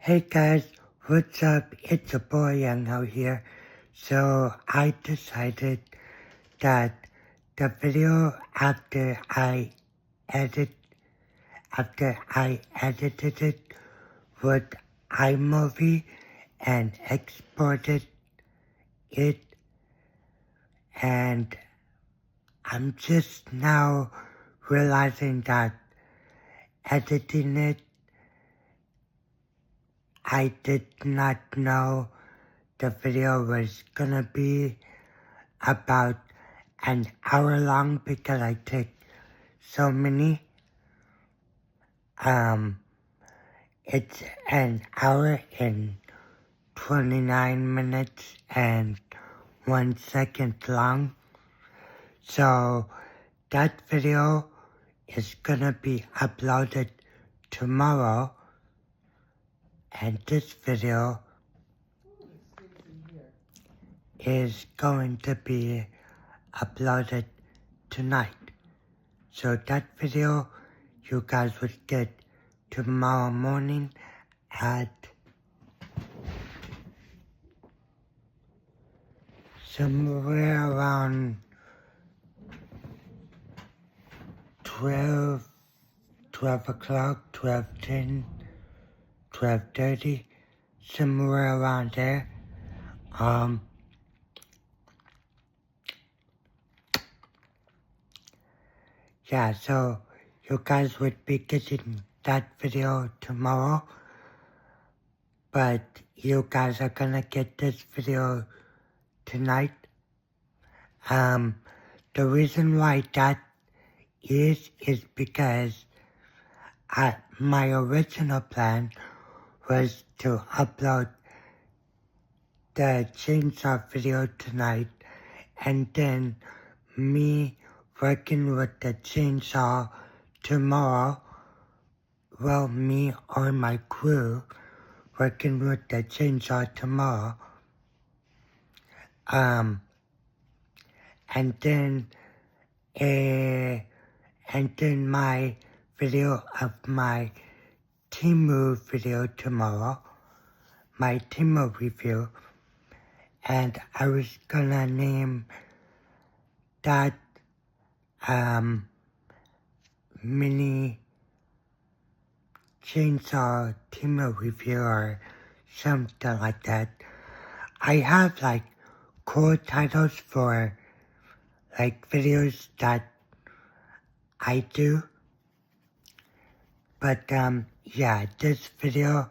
Hey guys, what's up? It's your boy Young out here. So I decided that the video edit after I edited it with iMovie and exported it, and I'm just now realizing that editing it, I did not know the video was gonna be about an hour long because I took so many. It's an hour and 29 minutes and 1 second long. So that video is gonna be uploaded tomorrow, and this video is going to be uploaded tonight. So that video you guys would get tomorrow morning at somewhere around 12 o'clock, 12:10, 12:30, somewhere around there. Yeah, so you guys would be getting that video tomorrow, but you guys are gonna get this video tonight. The reason why that is because my original plan was to upload the chainsaw video tonight, and then me working with the chainsaw tomorrow. Well, me or my crew working with the chainsaw tomorrow. And then my video of my Temu video tomorrow, my Temu review, and I was gonna name that mini chainsaw Temu review or something like that. I have like cool titles for like videos that I do, but yeah, this video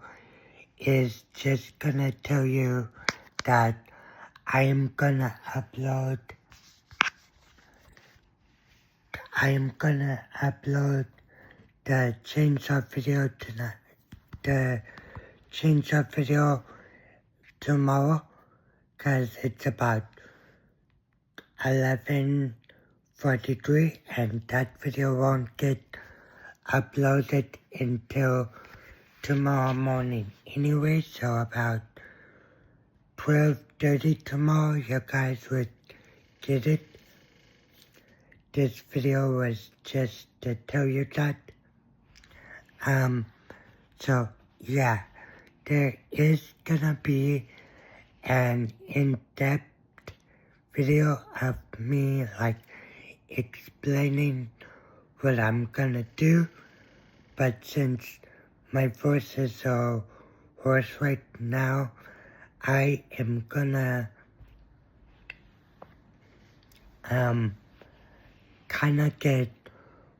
is just gonna tell you that I am gonna upload the chainsaw video tonight, the chainsaw video tomorrow, cause it's about 11:43 and that video won't get uploaded until tomorrow morning anyway, so about 12:30 tomorrow you guys would get it. This video was just to tell you that. So yeah, there is gonna be an in-depth video of me like explaining what I'm gonna do, but since my voice is so hoarse right now, I am gonna kinda get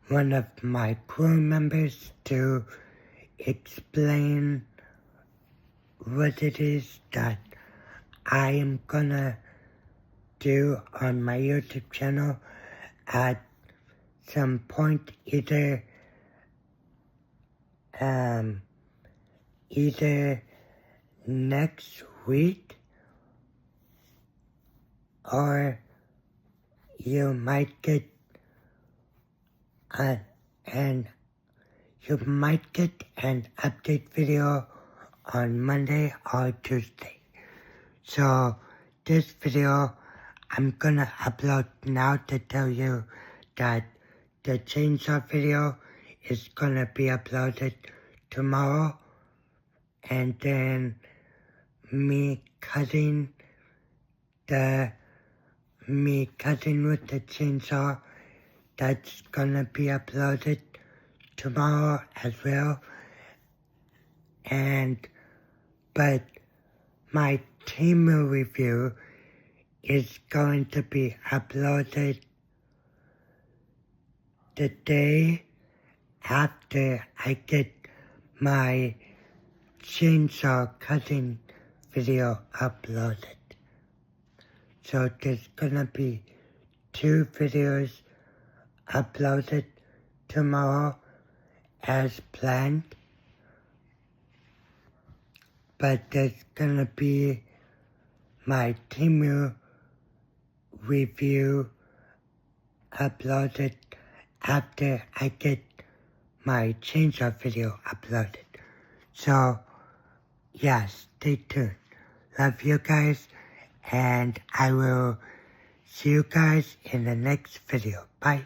one of my crew members to explain what it is that I am gonna do on my YouTube channel at some point, either next week, or you might get an update video on Monday or Tuesday. So this video I'm gonna upload now to tell you that the chainsaw video is gonna be uploaded tomorrow, and then me cutting with the chainsaw. That's gonna be uploaded tomorrow as well. But my Temu review is going to be uploaded the day after I get my chainsaw cutting video uploaded. So there's gonna be 2 videos uploaded tomorrow as planned. But there's gonna be my Temu review uploaded after I get my chainsaw video uploaded. So, yeah, stay tuned. Love you guys, and I will see you guys in the next video. Bye.